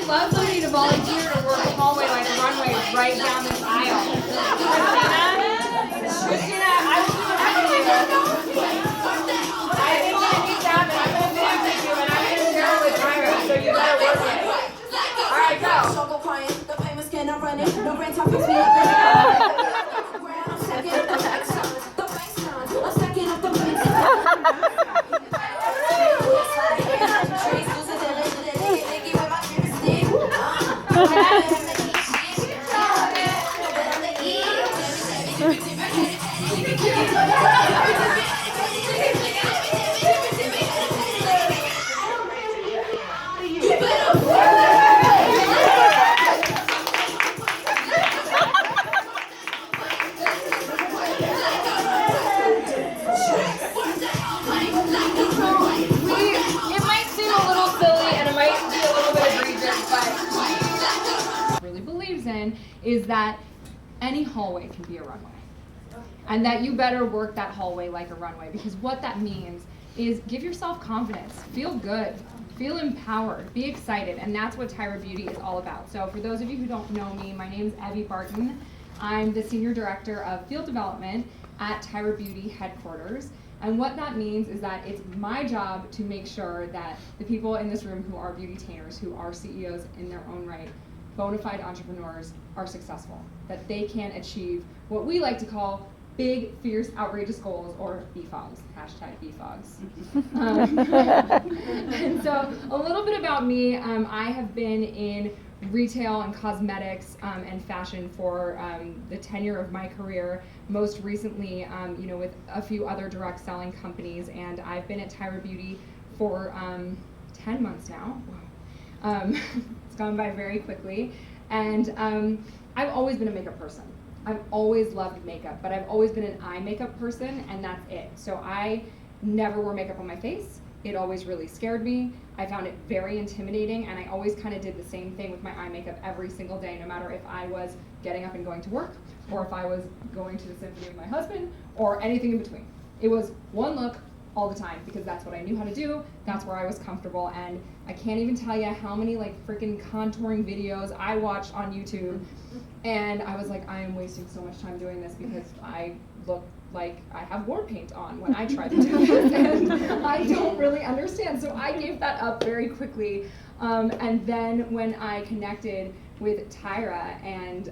would love somebody to volunteer to work the hallway like a runway right down this aisle. Christina, I will do everything. I think it needs to happen. I'm going to film with you and I'm going to share it with Tyra, so you better work it. All right, go. Is that any hallway can be a runway, and that you better work that hallway like a runway, because what that means is give yourself confidence, feel good, feel empowered, be excited, and that's what Tyra Beauty is all about. So for those of you who don't know me, my name is Evie Barton. I'm the Senior Director of Field Development at Tyra Beauty headquarters, and what that means is that it's my job to make sure that the people in this room who are beauty-tainers, who are CEOs in their own right, bona fide entrepreneurs, are successful, that they can achieve what we like to call big, fierce, outrageous goals, or BFOGs, hashtag BFOGs. And so a little bit about me, I have been in retail and cosmetics and fashion for the tenure of my career, most recently with a few other direct selling companies, and I've been at Tyra Beauty for 10 months now. Wow. It's gone by very quickly, and I've always been a makeup person. I've always loved makeup, but I've always been an eye makeup person, and that's it. So I never wore makeup on my face. It always really scared me. I found it very intimidating, and I always kind of did the same thing with my eye makeup every single day, no matter if I was getting up and going to work, or if I was going to the symphony with my husband, or anything in between. It was one look all the time, because that's what I knew how to do, that's where I was comfortable, and I can't even tell you how many like freaking contouring videos I watched on YouTube, and I was like, I am wasting so much time doing this because I look like I have war paint on when I try to do this, and I don't really understand, so I gave that up very quickly, and then when I connected with Tyra and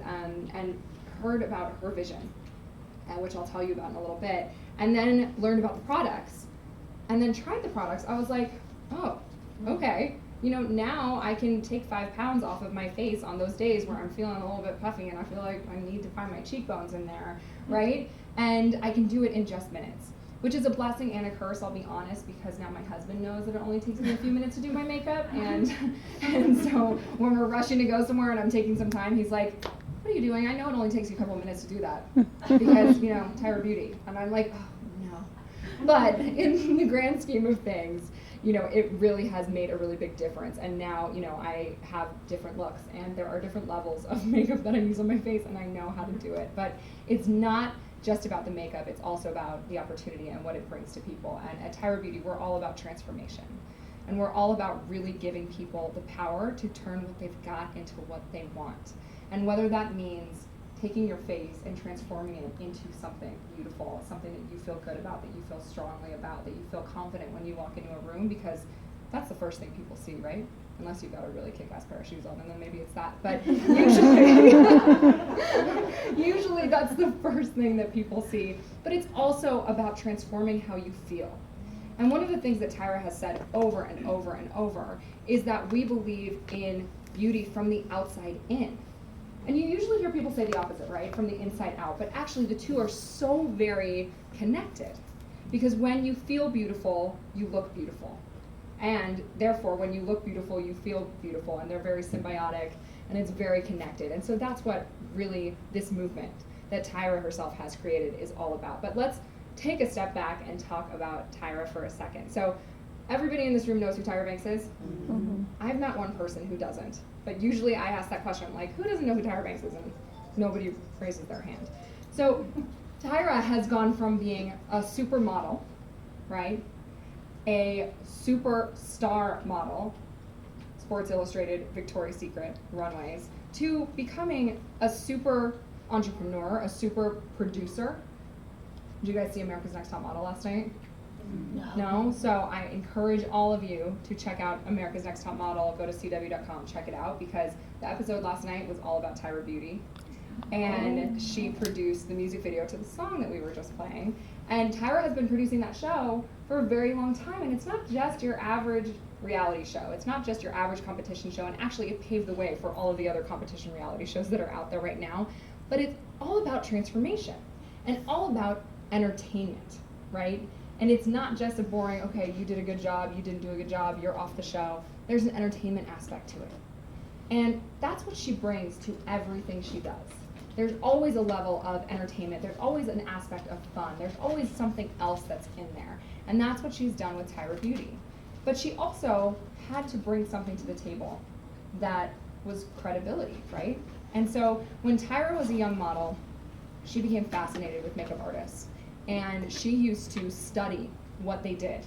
heard about her vision, which I'll tell you about in a little bit, and then learned about the products, and then tried the products, I was like, oh, okay. Now I can take 5 pounds off of my face on those days where I'm feeling a little bit puffy and I feel like I need to find my cheekbones in there, right? And I can do it in just minutes, which is a blessing and a curse, I'll be honest, because now my husband knows that it only takes me a few minutes to do my makeup, and so when we're rushing to go somewhere and I'm taking some time, he's like, what are you doing? I know it only takes you a couple minutes to do that, because, Tyra Beauty. And I'm like, oh, no. But in the grand scheme of things, it really has made a really big difference. And now, I have different looks, and there are different levels of makeup that I use on my face, and I know how to do it. But it's not just about the makeup, it's also about the opportunity and what it brings to people. And at Tyra Beauty, we're all about transformation. And we're all about really giving people the power to turn what they've got into what they want. And whether that means taking your face and transforming it into something beautiful, something that you feel good about, that you feel strongly about, that you feel confident when you walk into a room, because that's the first thing people see, right? Unless you've got a really kick-ass pair of shoes on, and then maybe it's that. But usually that's the first thing that people see. But it's also about transforming how you feel. And one of the things that Tyra has said over and over and over is that we believe in beauty from the outside in. And you usually hear people say the opposite, right? From the inside out. But actually the two are so very connected. Because when you feel beautiful, you look beautiful. And therefore, when you look beautiful, you feel beautiful. And they're very symbiotic, and it's very connected. And so that's what really this movement that Tyra herself has created is all about. But let's take a step back and talk about Tyra for a second. So everybody in this room knows who Tyra Banks is? Mm-hmm. I've met one person who doesn't. But usually I ask that question, like, who doesn't know who Tyra Banks is? And nobody raises their hand. So Tyra has gone from being a supermodel, right? A superstar model. Sports Illustrated, Victoria's Secret, Runways, to becoming a super entrepreneur, a super producer. Did you guys see America's Next Top Model last night? No? So I encourage all of you to check out America's Next Top Model. Go to cw.com, check it out, because the episode last night was all about Tyra Beauty. And she produced the music video to the song that we were just playing. And Tyra has been producing that show for a very long time, and it's not just your average reality show. It's not just your average competition show, and actually it paved the way for all of the other competition reality shows that are out there right now. But it's all about transformation and all about entertainment, right? And it's not just a boring, okay, you did a good job, you didn't do a good job, you're off the show. There's an entertainment aspect to it. And that's what she brings to everything she does. There's always a level of entertainment. There's always an aspect of fun. There's always something else that's in there. And that's what she's done with Tyra Beauty. But she also had to bring something to the table that was credibility, right? And so when Tyra was a young model, she became fascinated with makeup artists. And she used to study what they did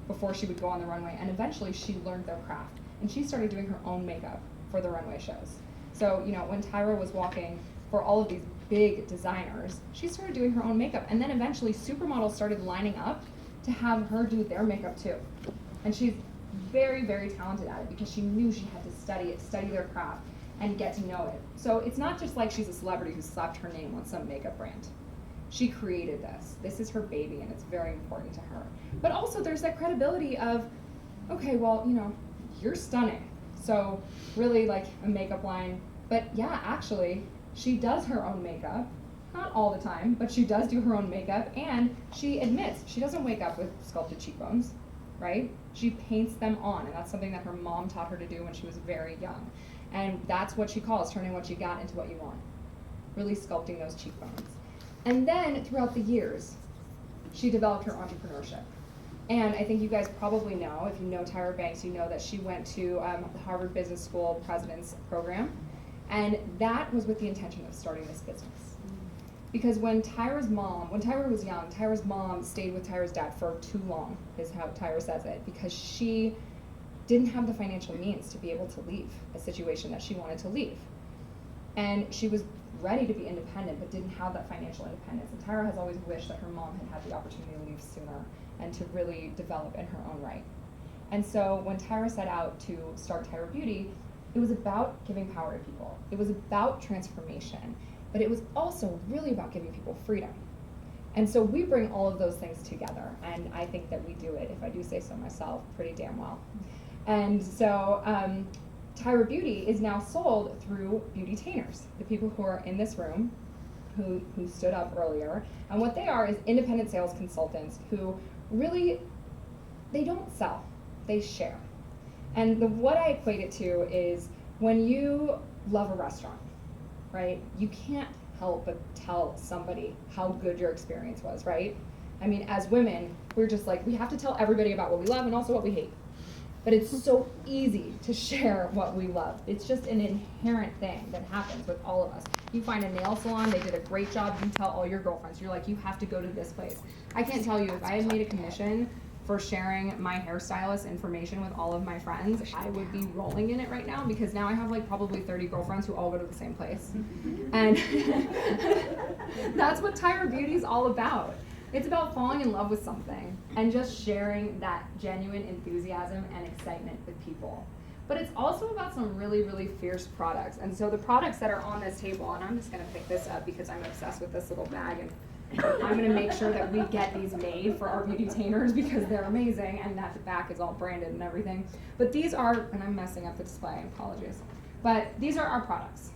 before she would go on the runway. And eventually she learned their craft. And she started doing her own makeup for the runway shows. So, you know, when Tyra was walking for all of these big designers, she started doing her own makeup. And then eventually supermodels started lining up to have her do their makeup too. And she's very, very talented at it because she knew she had to study it, study their craft, and get to know it. So it's not just like she's a celebrity who slapped her name on some makeup brand. She created this. This is her baby, and it's very important to her. But also there's that credibility of, okay, well, you know, you're stunning. So really like a makeup line. But yeah, actually, she does her own makeup. Not all the time, but she does do her own makeup, and she admits she doesn't wake up with sculpted cheekbones, right? She paints them on, and that's something that her mom taught her to do when she was very young. And that's what she calls turning what you got into what you want. Really sculpting those cheekbones. And then throughout the years, she developed her entrepreneurship. And I think you guys probably know, if you know Tyra Banks, you know that she went to the Harvard Business School President's Program. And that was with the intention of starting this business. Because when Tyra was young, Tyra's mom stayed with Tyra's dad for too long, is how Tyra says it, because she didn't have the financial means to be able to leave a situation that she wanted to leave. And she was ready to be independent, but didn't have that financial independence. And Tyra has always wished that her mom had had the opportunity to leave sooner and to really develop in her own right. And so when Tyra set out to start Tyra Beauty, it was about giving power to people. It was about transformation, but it was also really about giving people freedom. And so we bring all of those things together, and I think that we do it, if I do say so myself, pretty damn well. And so Tyra Beauty is now sold through beauty-tainers, the people who are in this room, who stood up earlier. And what they are is independent sales consultants who really, they don't sell, they share. And what I equate it to is when you love a restaurant, right? You can't help but tell somebody how good your experience was, right? I mean, as women, we're just like, we have to tell everybody about what we love and also what we hate. But it's so easy to share what we love. It's just an inherent thing that happens with all of us. You find a nail salon, they did a great job, you tell all your girlfriends. You're like, you have to go to this place. I can't tell you, if I had made a commission for sharing my hairstylist information with all of my friends, I would be rolling in it right now, because now I have like probably 30 girlfriends who all go to the same place. And that's what Tyra Beauty is all about. It's about falling in love with something and just sharing that genuine enthusiasm and excitement with people. But it's also about some really, really fierce products. And so the products that are on this table, and I'm just gonna pick this up because I'm obsessed with this little bag, and I'm gonna make sure that we get these made for our beauty-tainers because they're amazing, and that the back is all branded and everything. But these are, and I'm messing up the display, apologies. But these are our products.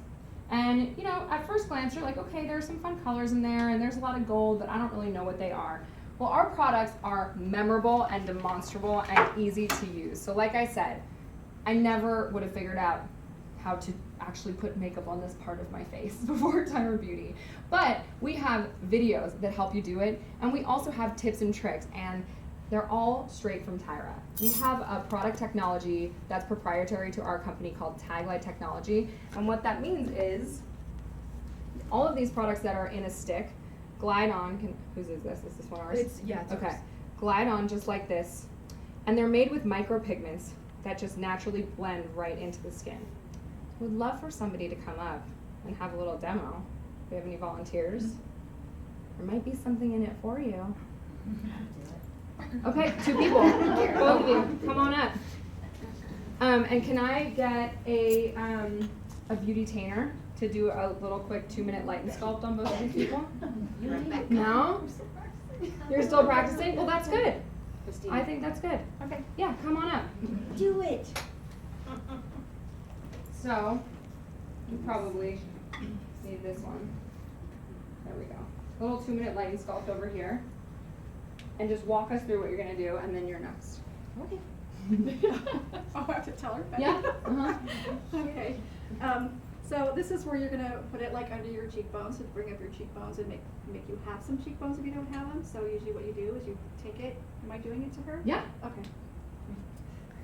And you know, at first glance, you're like, okay, there's some fun colors in there, and there's a lot of gold, but I don't really know what they are. Well, our products are memorable and demonstrable and easy to use. So like I said, I never would have figured out how to actually put makeup on this part of my face before Tyra Beauty. But we have videos that help you do it, and we also have tips and tricks, and they're all straight from Tyra. We have a product technology that's proprietary to our company called Taglight Technology, and what that means is all of these products that are in a stick glide on. Whose is this? Is this one ours? It's okay. Ours. Glide on just like this, and they're made with micropigments that just naturally blend right into the skin. Would love for somebody to come up and have a little demo. Do we have any volunteers? There might be something in it for you. Okay, 2 people. Both of you, come on up. And can I get a beauty tainer to do a little quick 2-minute light and sculpt on both of these people? No? You're still practicing? Well, that's good. I think that's good. Okay, yeah, come on up. Do it. So, you probably need this one. There we go. A little 2-minute light and sculpt over here. And just walk us through what you're gonna do, and then you're next. Okay. Oh, I have to tell her? Yeah? Uh-huh. Okay. So this is where you're gonna put it like under your cheekbones to bring up your cheekbones and make you have some cheekbones if you don't have them. So usually what you do is you take it. Am I doing it to her? Yeah. Okay.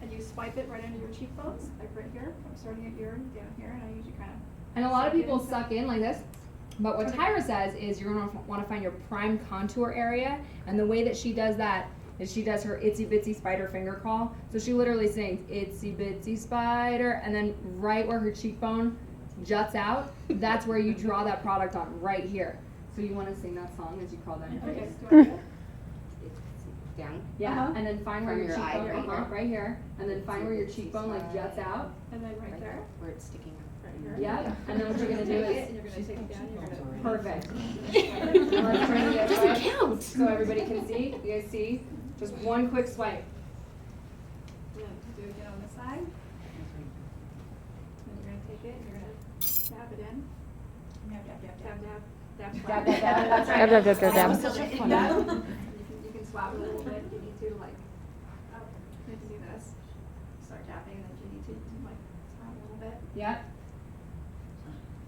And you swipe it right under your cheekbones, like right here. I'm starting at your down here, and I usually kind of. And a lot of people suck in like this. But what Tyra says is you're going to want to find your prime contour area, and the way that she does that is she does her itsy bitsy spider finger crawl. So she literally sings itsy bitsy spider, and then right where her cheekbone juts out, that's where you draw that product on, right here. So you want to sing that song as you crawl down your face. Okay. Down. Yeah, and then find where From your your eye, cheekbone, right here. right here, and then find where your cheekbone like juts out. And then right there. Where it's sticking out. Right here. Yep, and then what you're going to do Take it, is and you're gonna take it down. You're gonna. perfect. Now let's turn it this way. count. So everybody can see. You guys see? Just one quick swipe. Yeah, do it again on this side. And you're gonna take it, and you're gonna dab it in. Dab, dab, dab, dab, dab. Dab, dab, dab. That's right. Dab, dab, dab, dab. Dab. You can swab it a little bit if you need to, like, oh, you have to do this. Start tapping, and then you need to, like, swab a little bit. Yep.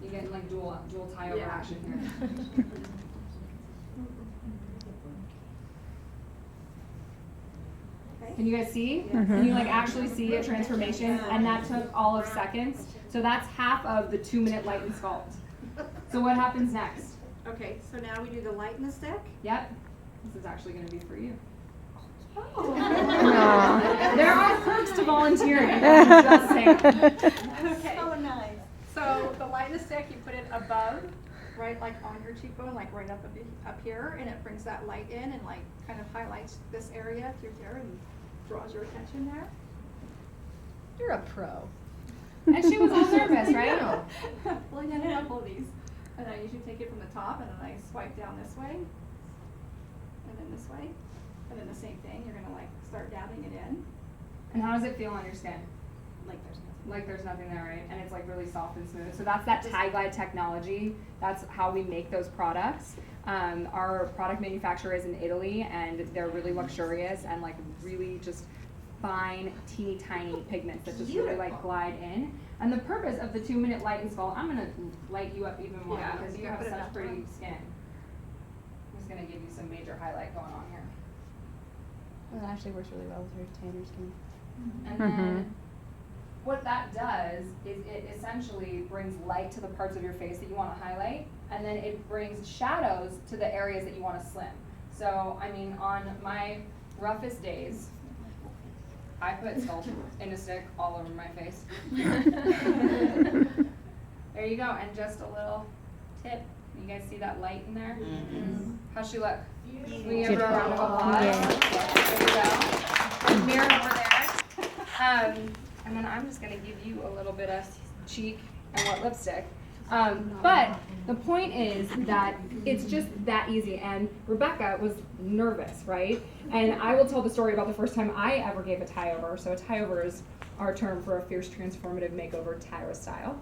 You're getting like dual tie over Yeah. action here. Okay. Can you guys see? Yeah. Can you like actually see a transformation? And that took all of seconds. So that's half of the 2-minute light and sculpt. So what happens next? Okay, so now we do the light in the stick. Yep. This is actually going to be for you. Aw. There are perks to volunteering. I'm just saying. Okay. So nice. So the light in the stick, you put it above, right, like on your cheekbone, like right up here, and it brings that light in and like kind of highlights this area through here and draws your attention there. You're a pro. And she was all nervous, right? Well, you have a couple of these. And I usually take it from the top and then I swipe down this way. And then this way. And then the same thing, you're gonna like start dabbing it in. And how does it feel on your skin? Like there's nothing. Like there's nothing there, right? And it's like really soft and smooth. So that's that tie glide technology. That's how we make those products. Our product manufacturer is in Italy, and they're really luxurious and like really just fine, teeny tiny pigments that just really like glide in. And the purpose of the 2-minute light and sculpt, I'm gonna light you up even more Yeah, because you you have put it such up pretty front. skin. I'm just gonna give you some major highlight going on here. Well, it actually works really well with her tanner skin. And then what that does is it essentially brings light to the parts of your face that you want to highlight, and then it brings shadows to the areas that you want to slim. So, I mean, on my roughest days, I put sculpt in a stick all over my face. There you go, and just a little tip. You guys see that light in there? Mm-hmm. How's she look? Beautiful. Can we give her a round of applause? Yeah. There you go. Mirror over there. And then I'm just gonna give you a little bit of cheek and wet lipstick. But the point is that it's just that easy. And Rebecca was nervous, right? And I will tell the story about the first time I ever gave a tie over. So a tie over is our term for a fierce transformative makeover Tyra style.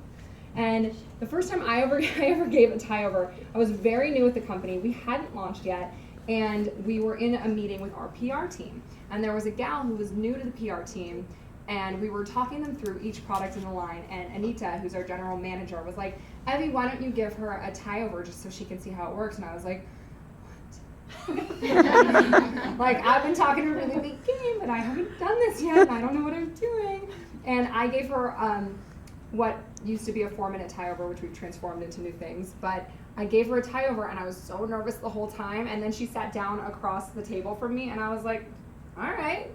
And the first time I ever gave a tie over, I was very new with the company. We hadn't launched yet, and we were in a meeting with our PR team. And there was a gal who was new to the PR team, and we were talking them through each product in the line. And Anita, who's our general manager, was like, "Evie, why don't you give her a tie over just so she can see how it works?" And I was like, what? Like, I've been talking a really big game, but I haven't done this yet, and I don't know what I'm doing. And I gave her what used to be a 4-minute tie over, which we've transformed into new things. But I gave her a tie over, and I was so nervous the whole time. And then she sat down across the table from me, and I was like, all right.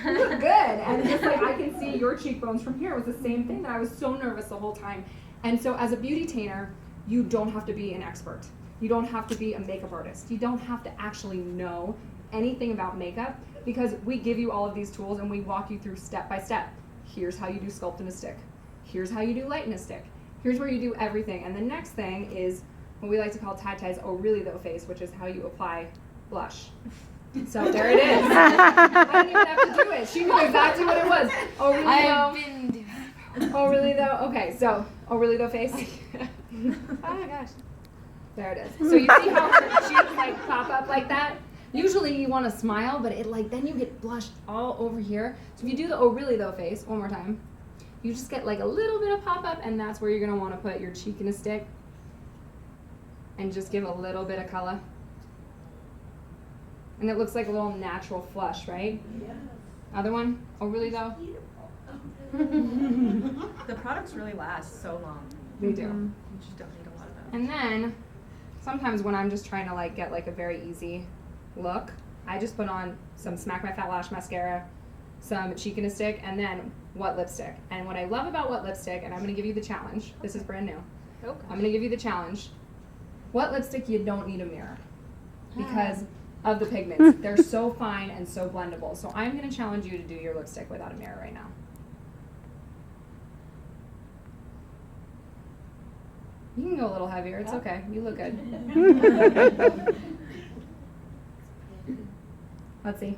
you look good. And just like I can see your cheekbones from here, it was the same thing that I was so nervous the whole time. And so as a beauty-tainer, you don't have to be an expert. You don't have to be a makeup artist. You don't have to actually know anything about makeup, because we give you all of these tools and we walk you through step by step. Here's how you do sculpt in a stick. Here's how you do light in a stick. Here's where you do everything. And the next thing is what we like to call Ty's "Oh really though" face, which is how you apply blush. So there it is. I didn't even have to do it. She knew exactly what it was. Oh really I've though? been doing Oh really though? Okay, so oh really though face. Oh my gosh. There it is. So you see how her cheeks like pop up like that? Usually you want to smile, but it like then you get blushed all over here. So if you do the "oh really though" face one more time, you just get like a little bit of pop up, and that's where you're gonna want to put your cheek in a stick and just give a little bit of color. And it looks like a little natural flush, right? Yes. Other one? Oh really though? The products really last so long. They do. You just don't need a lot of them. And then sometimes when I'm just trying to like get like a very easy look, I just put on some Smack My Fat Lash mascara, some cheek in a stick, and then What Lipstick. And what I love about What Lipstick, and I'm going to give you the challenge. This is brand new. Okay. I'm going to give you the challenge. What Lipstick, you don't need a mirror because of the pigments. They're so fine and so blendable. So I'm going to challenge you to do your lipstick without a mirror right now. You can go a little heavier. It's okay. You look good. Let's see.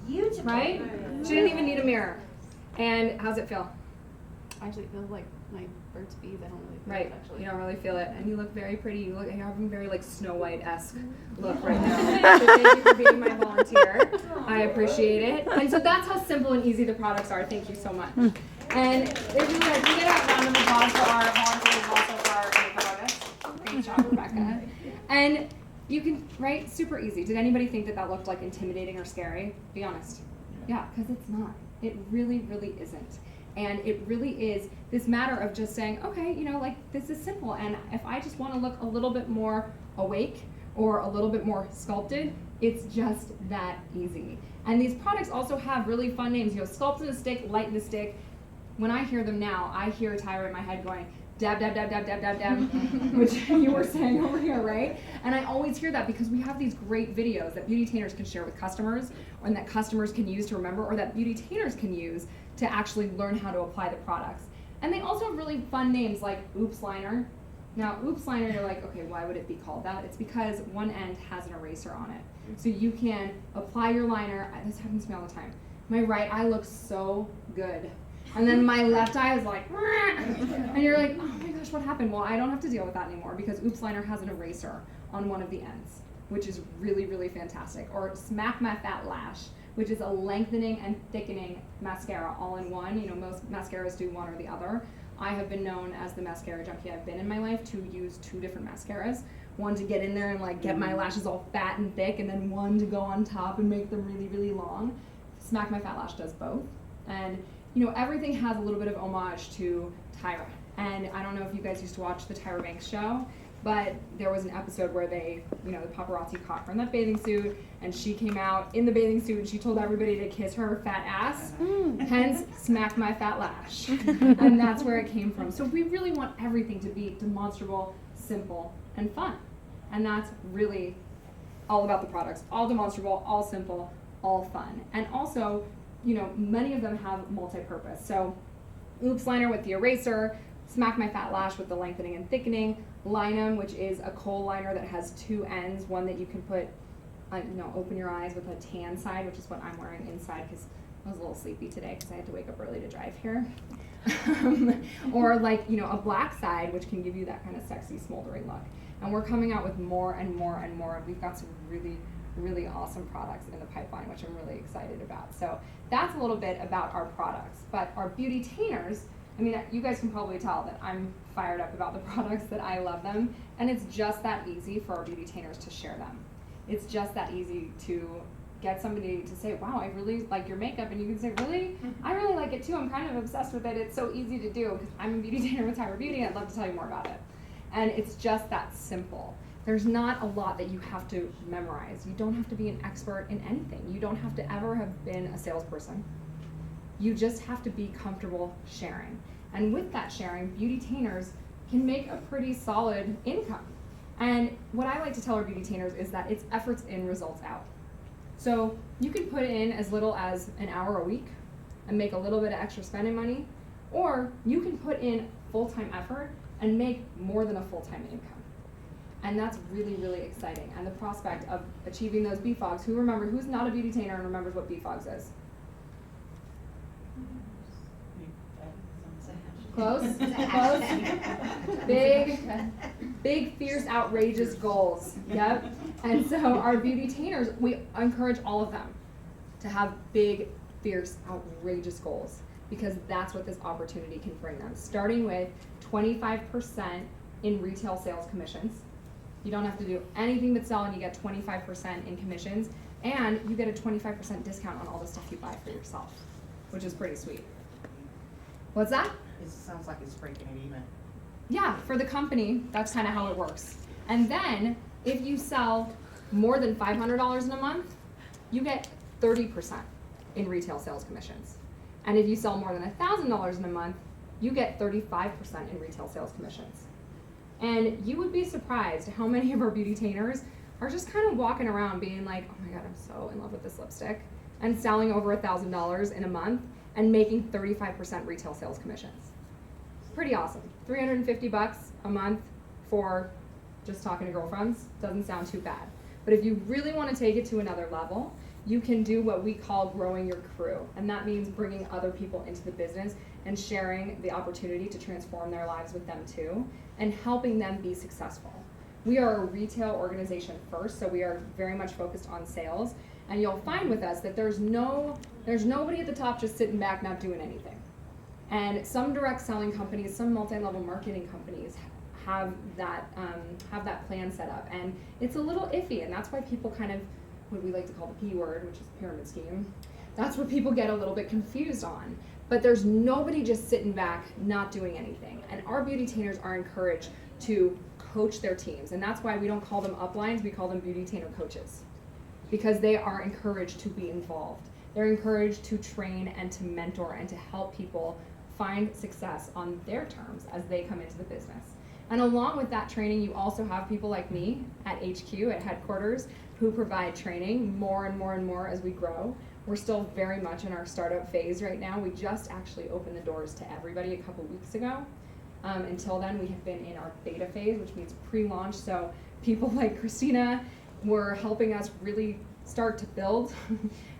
Beautiful. Right? She didn't even need a mirror. And how's it feel? Actually, it feels like my Burt's Bees. I don't really feel Right. it, actually. You don't really feel it. And you look very pretty. You look, you're having very like Snow White-esque look right now. So thank you for being my volunteer. I appreciate it. And so that's how simple and easy the products are. Thank you so much. And if you guys can get a round of applause for our volunteers, also for our makeup artists. Great job, Rebecca. And you can, right? Super easy. Did anybody think that that looked like intimidating or scary? Be honest. Yeah, because it's not. It really, really isn't. And it really is this matter of just saying, okay, you know, like this is simple. And if I just want to look a little bit more awake or a little bit more sculpted, it's just that easy. And these products also have really fun names. You know, Sculpt in a Stick, Light in a Stick. When I hear them now, I hear Tyra in my head going, dab, dab, dab, dab, dab, dab, dab, which you were saying over here, right? And I always hear that because we have these great videos that beauty-tainers can share with customers, and that customers can use to remember, or that beauty-tainers can use to actually learn how to apply the products. And they also have really fun names like Oops Liner. Now, Oops Liner, you're like, okay, why would it be called that? It's because one end has an eraser on it. So you can apply your liner. This happens to me all the time. My right eye looks so good. And then my left eye is like, and you're like, oh my gosh, what happened? Well, I don't have to deal with that anymore because Oops Liner has an eraser on one of the ends, which is really, really fantastic. Or Smack My Fat Lash, which is a lengthening and thickening mascara all in one. You know, most mascaras do one or the other. I have been known as the mascara junkie I've been in my life to use 2 different mascaras. One to get in there and like get my lashes all fat and thick, and then one to go on top and make them really, really long. Smack My Fat Lash does both. And you know, everything has a little bit of homage to Tyra. And I don't know if you guys used to watch the Tyra Banks show, but there was an episode where they, you know, the paparazzi caught her in that bathing suit, and she came out in the bathing suit and she told everybody to kiss her fat ass, hence Smack My Fat Lash. And that's where it came from. So we really want everything to be demonstrable, simple, and fun. And that's really all about the products. All demonstrable, all simple, all fun. And also, you know, many of them have multi-purpose. So Oops Liner with the eraser, Smack My Fat Lash with the lengthening and thickening, Linum, which is a kohl liner that has 2 ends, one that you can put, you know, open your eyes with a tan side, which is what I'm wearing inside because I was a little sleepy today because I had to wake up early to drive here. Or like, you know, a black side, which can give you that kind of sexy smoldering look. And we're coming out with more and more and more. We've got some really, really awesome products in the pipeline, which I'm really excited about. So that's a little bit about our products. But our beauty-tainers, I mean, you guys can probably tell that I'm fired up about the products, that I love them, and it's just that easy for our beauty-tainers to share them. It's just that easy to get somebody to say, wow, I really like your makeup, and you can say, really? I really like it too. I'm kind of obsessed with it. It's so easy to do because I'm a beauty-tainer with Tyra Beauty, and I'd love to tell you more about it. And it's just that simple. There's not a lot that you have to memorize. You don't have to be an expert in anything. You don't have to ever have been a salesperson. You just have to be comfortable sharing. And with that sharing, beauty-tainers can make a pretty solid income. And what I like to tell our beauty-tainers is that it's efforts in, results out. So you can put in as little as an hour a week and make a little bit of extra spending money, or you can put in full-time effort and make more than a full-time income. And that's really, really exciting. And the prospect of achieving those BFOGs, who's not a beauty-tainer and remembers what BFOGs is? Close? Close? Big, fierce, outrageous goals. Yep. And so our beauty-tainers, we encourage all of them to have big, fierce, outrageous goals, because that's what this opportunity can bring them. Starting with 25% in retail sales commissions. You don't have to do anything but sell, and you get 25% in commissions, and you get a 25% discount on all the stuff you buy for yourself, which is pretty sweet. What's that? It sounds like it's breaking it even. Yeah, for the company, that's kind of how it works. And then, if you sell more than $500 in a month, you get 30% in retail sales commissions. And if you sell more than $1,000 in a month, you get 35% in retail sales commissions. And you would be surprised how many of our beauty-tainers are just kind of walking around being like, oh my God, I'm so in love with this lipstick, and selling over $1,000 in a month and making 35% retail sales commissions. Pretty awesome. $350 a month for just talking to girlfriends doesn't sound too bad. But if you really want to take it to another level, you can do what we call growing your crew. And that means bringing other people into the business and sharing the opportunity to transform their lives with them too, and helping them be successful. We are a retail organization first, so we are very much focused on sales. And you'll find with us that there's nobody at the top just sitting back not doing anything. And some direct selling companies, some multi-level marketing companies have that plan set up, and it's a little iffy, and that's why people kind of, what we like to call the P word, which is pyramid scheme, that's what people get a little bit confused on. But there's nobody just sitting back not doing anything, and our beauty-tainers are encouraged to coach their teams, and that's why we don't call them uplines, we call them beauty-tainer coaches, because they are encouraged to be involved. They're encouraged to train and to mentor and to help people find success on their terms as they come into the business. And along with that training, you also have people like me at HQ, at headquarters, who provide training more and more and more as we grow. We're still very much in our startup phase right now. We just actually opened the doors to everybody a couple weeks ago. Until then, we have been in our beta phase, which means pre-launch. So people like Christina were helping us really start to build.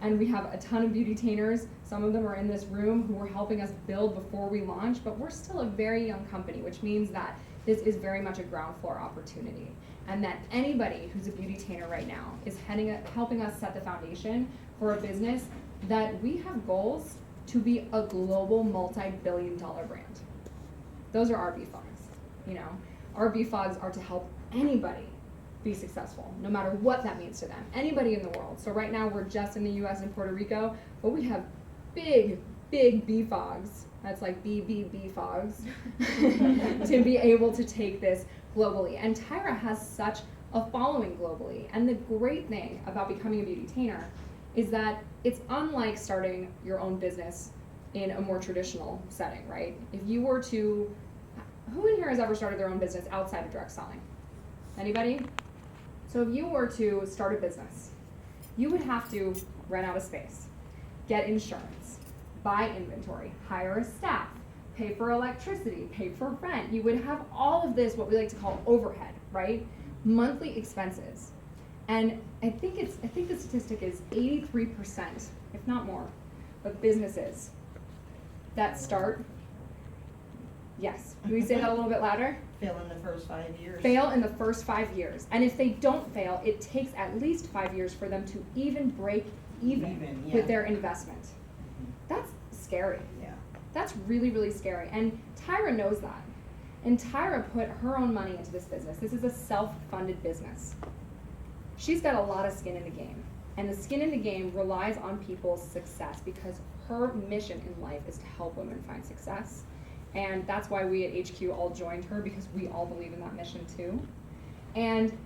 And we have a ton of beauty-tainers. Some of them are in this room who were helping us build before we launch, but we're still a very young company, which means that this is very much a ground floor opportunity. And that anybody who's a beauty-tainer right now is helping us set the foundation for a business that we have goals to be a global multi-billion-dollar brand. Those are our BFOGs. You know, our BFOGs are to help anybody be successful, no matter what that means to them. Anybody in the world. So right now we're just in the US and Puerto Rico, but we have big BFOGs. That's like BFOGs to be able to take this globally. And Tyra has such a following globally. And the great thing about becoming a beauty-tainer is that it's unlike starting your own business in a more traditional setting, right? If you were to, who in here has ever started their own business outside of direct selling? Anybody? So if you were to start a business, you would have to rent out a space, get insurance, buy inventory, hire a staff, pay for electricity, pay for rent. You would have all of this, what we like to call overhead, right? Monthly expenses. And I think the statistic is 83%, if not more, of businesses that start, yes, can we say that a little bit louder? Fail in the first 5 years. Fail in the first 5 years. And if they don't fail, it takes at least 5 years for them to even break even Yeah. with their investment. That's scary. Yeah. That's really, really scary. And Tyra knows that. And Tyra put her own money into this business. This is a self-funded business. She's got a lot of skin in the game. And the skin in the game relies on people's success, because her mission in life is to help women find success. And that's why we at HQ all joined her, because we all believe in that mission too. And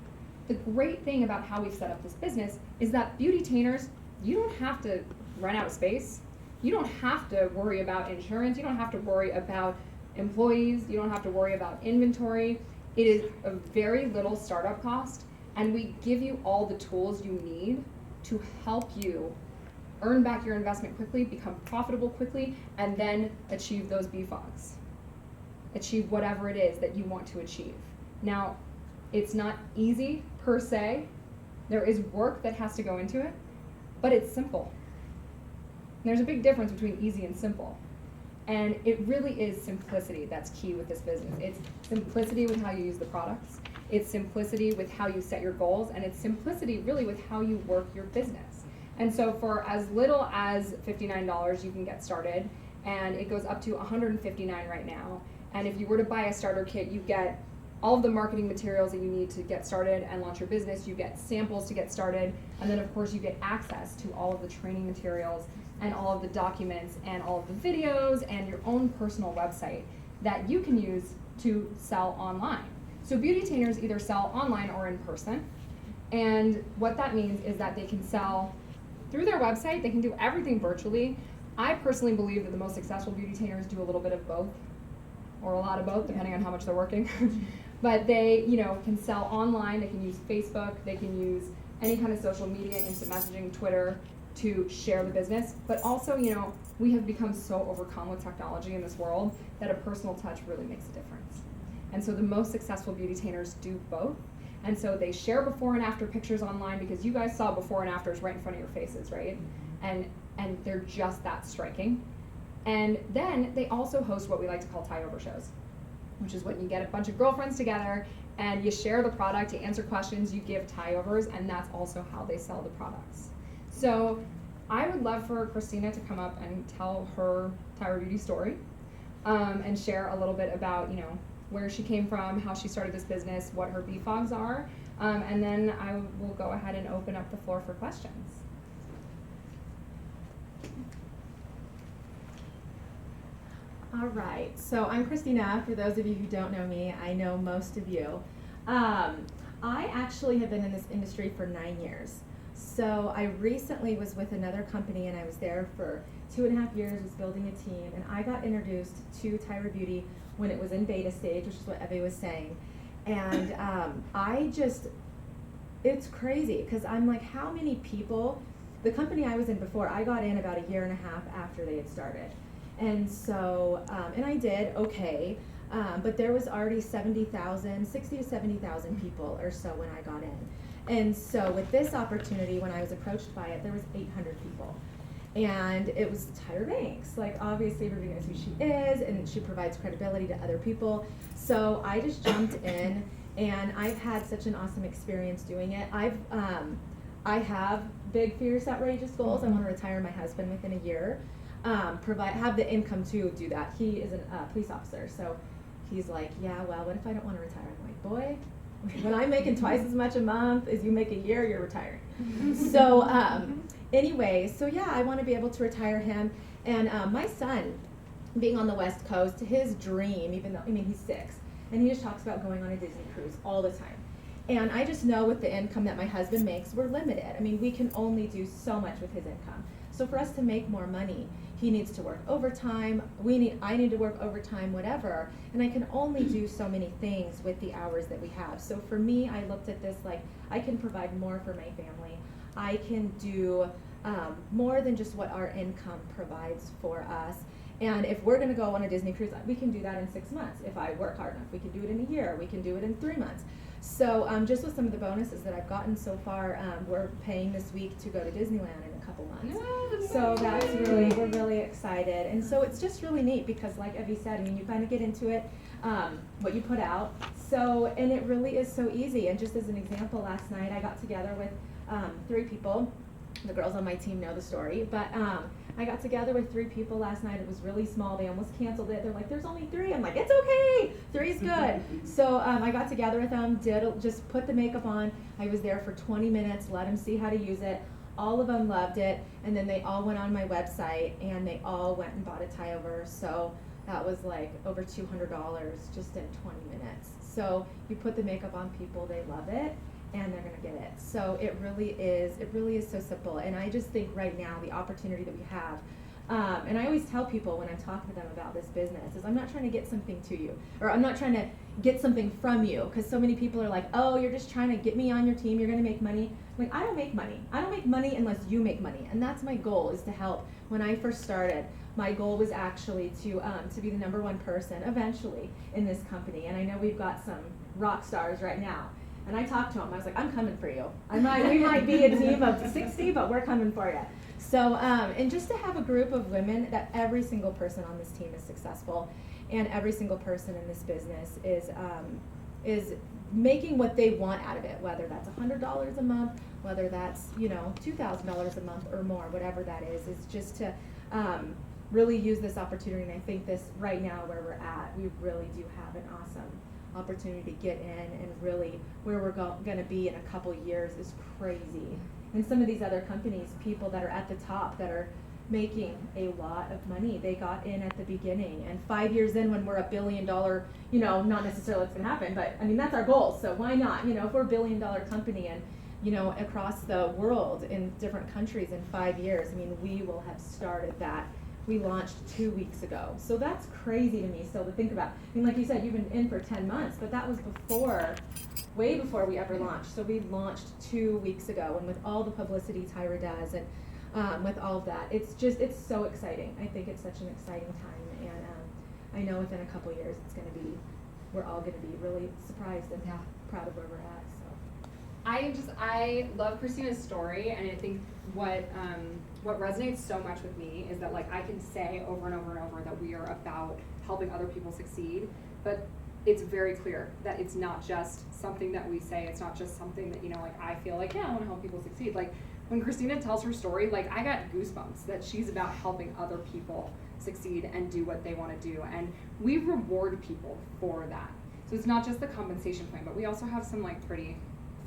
the great thing about how we've set up this business is that beauty-tainers, you don't have to run out of space. You don't have to worry about insurance. You don't have to worry about employees. You don't have to worry about inventory. It is a very little startup cost, and we give you all the tools you need to help you earn back your investment quickly, become profitable quickly, and then achieve those BFOGs. Achieve whatever it is that you want to achieve. Now, it's not easy per se. There is work that has to go into it, but it's simple. There's a big difference between easy and simple. And it really is simplicity that's key with this business. It's simplicity with how you use the products. It's simplicity with how you set your goals, and it's simplicity really with how you work your business. And so for as little as $59, you can get started, and it goes up to $159 right now. And if you were to buy a starter kit, you get all of the marketing materials that you need to get started and launch your business. You get samples to get started, and then of course you get access to all of the training materials and all of the documents and all of the videos and your own personal website that you can use to sell online. So beauty-tainers either sell online or in person, and what that means is that they can sell through their website. They can do everything virtually. I personally believe that the most successful beauty-tainers do a little bit of both, or a lot of both, depending on how much they're working. But they, can sell online. They can use Facebook. They can use any kind of social media, instant messaging, Twitter, to share the business. But also, we have become so overcome with technology in this world that a personal touch really makes a difference. And so the most successful beauty-tainers do both. And so they share before and after pictures online, because you guys saw before and afters right in front of your faces, right? And they're just that striking. And then they also host what we like to call tie-over shows, which is when you get a bunch of girlfriends together and you share the product, you answer questions, you give tie-overs, and that's also how they sell the products. So I would love for Christina to come up and tell her Tyra Beauty story, and share a little bit about, where she came from, how she started this business, what her BFOGs are, and then I will go ahead and open up the floor for questions. All right, so I'm Christina. For those of you who don't know me, I know most of you. I actually have been in this industry for 9 years. So I recently was with another company, and I was there for 2.5 years, was building a team, and I got introduced to Tyra Beauty when it was in beta stage, which is what Evie was saying. And it's crazy, because I'm like, how many people, the company I was in before, I got in about 1.5 years after they had started. And so, and I did okay, but there was already 60 to 70,000 people or so when I got in. And so with this opportunity, when I was approached by it, there was 800 people. And it was Tyra Banks. Like, obviously everybody knows who she is, and she provides credibility to other people. So I just jumped in, and I've had such an awesome experience doing it. I have big, fierce, outrageous goals. I want to retire my husband within a year. Have the income to do that. He is a police officer, so he's like, yeah, well, what if I don't want to retire? I'm like, boy, when I'm making twice as much a month as you make a year, you're retiring. So anyway, so yeah, I want to be able to retire him. And my son, being on the West Coast, his dream, even though, he's 6, and he just talks about going on a Disney cruise all the time. And I just know with the income that my husband makes, we're limited. We can only do so much with his income. So for us to make more money, he needs to work overtime, I need to work overtime, whatever, and I can only do so many things with the hours that we have. So for me, I looked at this like, I can provide more for my family. I can do more than just what our income provides for us. And if we're gonna go on a Disney cruise, we can do that in 6 months. If I work hard enough, we can do it in a year, we can do it in 3 months. So just with some of the bonuses that I've gotten so far, we're paying this week to go to Disneyland in a couple months. So that's we're really excited. And so it's just really neat because, like Evie said, you kind of get into it, what you put out. So, and it really is so easy. And just as an example, last night I got together with 3 people. The girls on my team know the story, but I got together with 3 people last night. It was really small. They almost canceled it. They're like, there's only 3. I'm like, it's okay. 3 is good. So I got together with them, just put the makeup on. I was there for 20 minutes, let them see how to use it. All of them loved it. And then they all went on my website and they all went and bought a tie-over. So that was like over $200 just in 20 minutes. So you put the makeup on people, they love it. and they're gonna get it. So it really is so simple. And I just think right now, the opportunity that we have, and I always tell people when I'm talking to them about this business is I'm not trying to get something to you, or I'm not trying to get something from you, because so many people are like, oh, you're just trying to get me on your team, you're gonna make money. I'm like, I don't make money. I don't make money unless you make money, and that's my goal, is to help. When I first started, my goal was actually to be the #1 person eventually in this company, and I know we've got some rock stars right now. And I talked to them, I was like, I'm coming for you. We might be a team of 60, but we're coming for you. So, and just to have a group of women that every single person on this team is successful, and every single person in this business is making what they want out of it, whether that's $100 a month, whether that's, $2,000 a month or more, whatever that is just to really use this opportunity. And I think this right now where we're at, we really do have an awesome opportunity to get in, and really where we're going to be in a couple years is crazy. And some of these other companies, people that are at the top that are making a lot of money, they got in at the beginning, and 5 years in, when we're $1 billion, not necessarily what's going to happen, but I mean that's our goal, so why not? If we're $1 billion company and across the world in different countries in 5 years, I mean we will have started that. We launched 2 weeks ago. So that's crazy to me still to think about. I mean, like you said, you've been in for 10 months, but that was way before we ever launched. So we launched 2 weeks ago, and with all the publicity Tyra does, and with all of that, it's so exciting. I think it's such an exciting time, and I know within a couple years we're all gonna be really surprised and proud of where we're at, so. I love Christina's story, and I think what resonates so much with me is that I can say over and over and over that we are about helping other people succeed, but it's very clear that it's not just something that we say, it's not just something that, I feel I want to help people succeed. When Christina tells her story, I got goosebumps that she's about helping other people succeed and do what they want to do, and we reward people for that. So it's not just the compensation plan, but we also have some pretty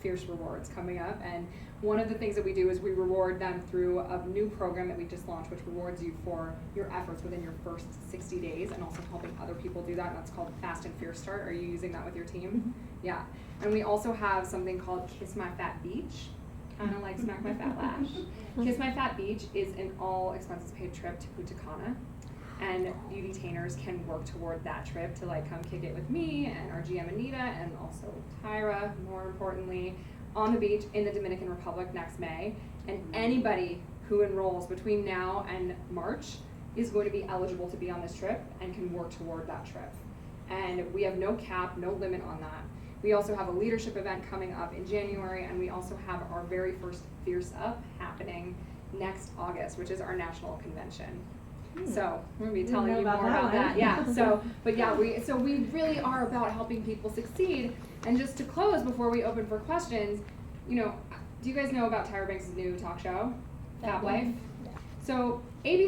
fierce rewards coming up, and one of the things that we do is we reward them through a new program that we just launched, which rewards you for your efforts within your first 60 days and also helping other people do that, and that's called Fast and Fierce Start. Are you using that with your team? Yeah. And we also have something called Kiss My Fat Beach, kind of like Smack My Fat Lash. Kiss My Fat Beach is an all expenses paid trip to Punta Cana, and beauty-tainers can work toward that trip to come kick it with me and our GM Anita, and also Tyra, more importantly, on the beach in the Dominican Republic next May. And anybody who enrolls between now and March is going to be eligible to be on this trip and can work toward that trip. And we have no cap, no limit on that. We also have a leadership event coming up in January, and we also have our very first Fierce Up happening next August, which is our national convention. So we're gonna be telling you more about that. Yeah. We really are about helping people succeed. And just to close before we open for questions, do you guys know about Tyra Banks' new talk show, Fab Life? So ABC